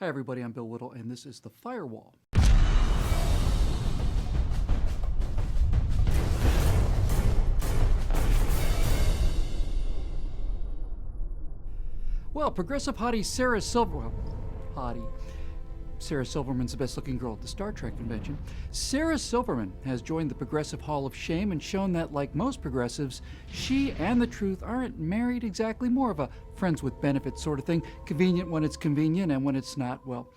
Hi, everybody. I'm Bill Whittle, and this is The Firewall. Well, progressive hottie Sarah Silverman's the best-looking girl at the Star Trek convention. Sarah Silverman has joined the Progressive Hall of Shame and shown that, like most progressives, she and the truth aren't married exactly, more of a friends with benefits sort of thing, convenient when it's convenient, and when it's not, well,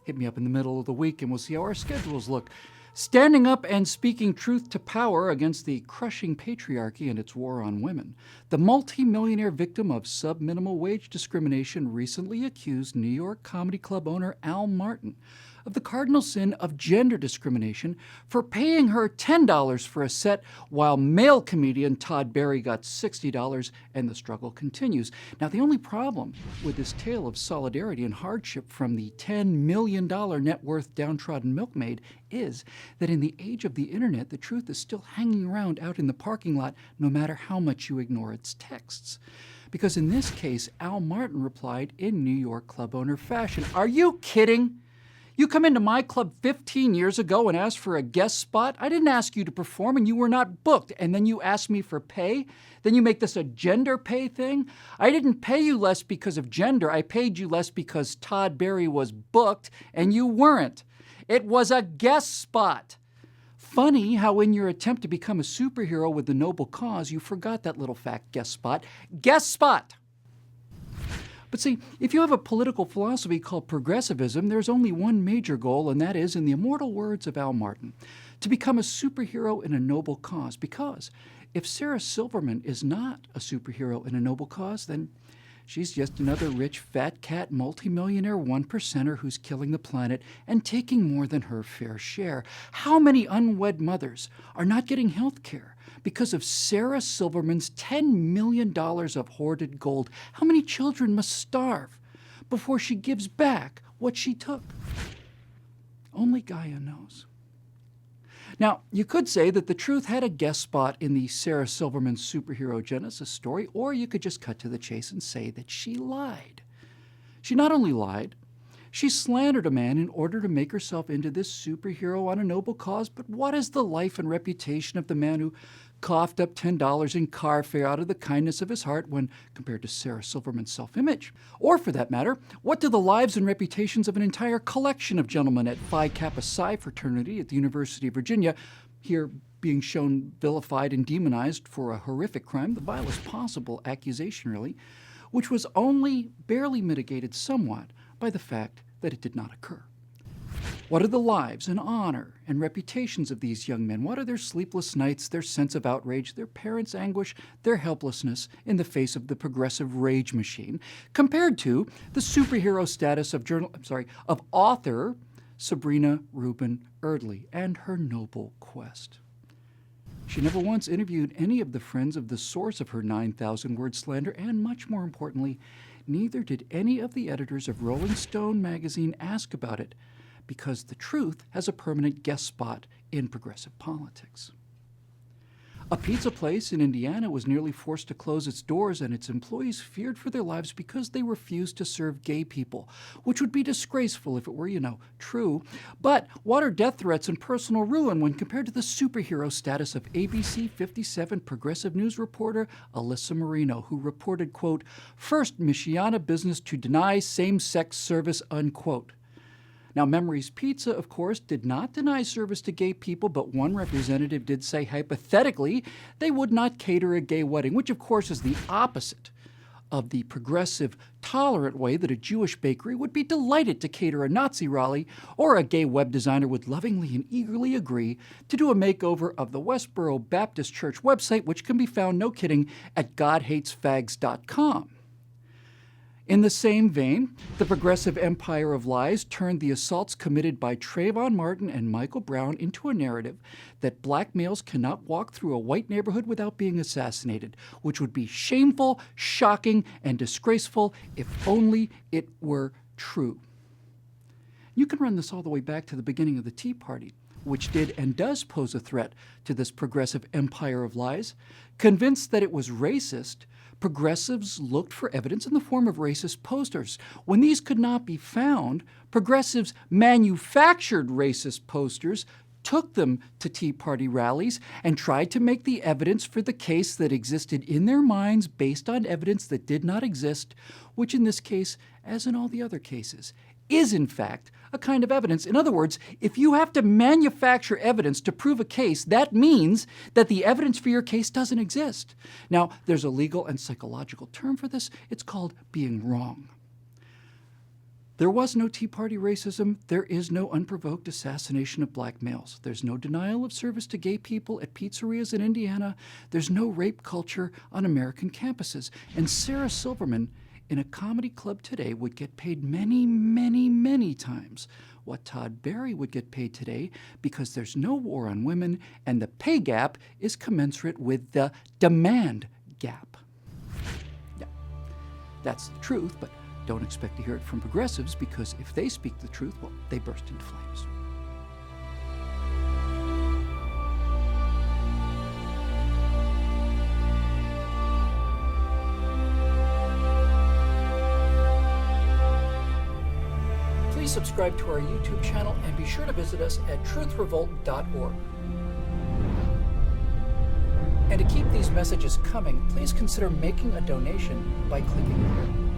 hit me up in the middle of the week and we'll see how our schedules look. Standing up and speaking truth to power against the crushing patriarchy and its war on women, the multi-millionaire victim of sub-minimal wage discrimination recently accused New York Comedy Club owner Al Martin of the cardinal sin of gender discrimination for paying her $10 for a set while male comedian Todd Barry got $60, and the struggle continues. Now, the only problem with this tale of solidarity and hardship from the $10 million net worth downtrodden milkmaid is that in the age of the internet, the truth is still hanging around out in the parking lot no matter how much you ignore its texts. Because in this case, Al Martin replied in New York club owner fashion, "Are you kidding? You come into my club 15 years ago and asked for a guest spot? I didn't ask you to perform and you were not booked. And then you ask me for pay? Then you make this a gender pay thing? I didn't pay you less because of gender. I paid you less because Todd Barry was booked and you weren't. It was a guest spot." Funny how in your attempt to become a superhero with the noble cause, you forgot that little fact, guest spot. Guest spot! But see, if you have a political philosophy called progressivism, there's only one major goal, and that is, in the immortal words of Al Martin, to become a superhero in a noble cause. Because if Sarah Silverman is not a superhero in a noble cause, then she's just another rich, fat cat, multimillionaire one-percenter who's killing the planet and taking more than her fair share. How many unwed mothers are not getting health care because of Sarah Silverman's $10 million of hoarded gold? How many children must starve before she gives back what she took? Only Gaia knows. Now, you could say that the truth had a guest spot in the Sarah Silverman superhero genesis story, or you could just cut to the chase and say that she lied. She not only lied, she slandered a man in order to make herself into this superhero on a noble cause. But what is the life and reputation of the man who coughed up $10 in car fare out of the kindness of his heart when compared to Sarah Silverman's self-image? Or for that matter, what do the lives and reputations of an entire collection of gentlemen at Phi Kappa Psi fraternity at the University of Virginia, here being shown vilified and demonized for a horrific crime, the vilest possible accusation really, which was only barely mitigated somewhat by the fact that it did not occur? What are the lives and honor and reputations of these young men? What are their sleepless nights, their sense of outrage, their parents' anguish, their helplessness in the face of the progressive rage machine, compared to the superhero status of author Sabrina Rubin Erdely and her noble quest? She never once interviewed any of the friends of the source of her 9,000-word slander, and much more importantly, neither did any of the editors of Rolling Stone magazine ask about it, because the truth has a permanent guest spot in progressive politics. A pizza place in Indiana was nearly forced to close its doors, and its employees feared for their lives because they refused to serve gay people, which would be disgraceful if it were, true. But what are death threats and personal ruin when compared to the superhero status of ABC 57 progressive news reporter Alyssa Marino, who reported, quote, "First Michiana business to deny same-sex service," unquote. Now, Memory's Pizza, of course, did not deny service to gay people, but one representative did say hypothetically they would not cater a gay wedding, which, of course, is the opposite of the progressive, tolerant way that a Jewish bakery would be delighted to cater a Nazi rally, or a gay web designer would lovingly and eagerly agree to do a makeover of the Westboro Baptist Church website, which can be found, no kidding, at godhatesfags.com. In the same vein, the progressive empire of lies turned the assaults committed by Treyvon Martin and Michael Brown into a narrative that black males cannot walk through a white neighborhood without being assassinated, which would be shameful, shocking, and disgraceful if only it were true. You can run this all the way back to the beginning of the Tea Party, which did and does pose a threat to this progressive empire of lies, convinced that it was racist, progressives looked for evidence in the form of racist posters. When these could not be found, progressives manufactured racist posters, took them to Tea Party rallies, and tried to make the evidence for the case that existed in their minds based on evidence that did not exist, which in this case, as in all the other cases, is in fact a kind of evidence. In other words, if you have to manufacture evidence to prove a case, that means that the evidence for your case doesn't exist. Now, there's a legal and psychological term for this. It's called being wrong. There was no Tea Party racism. There is no unprovoked assassination of black males. There's no denial of service to gay people at pizzerias in Indiana. There's no rape culture on American campuses. And Sarah Silverman, in a comedy club today, would get paid many, many, many times what Todd Barry would get paid today, because there's no war on women and the pay gap is commensurate with the demand gap. Yeah, that's the truth, but don't expect to hear it from progressives, because if they speak the truth, well, they burst into flames. Please subscribe to our YouTube channel and be sure to visit us at truthrevolt.org. And to keep these messages coming, please consider making a donation by clicking here.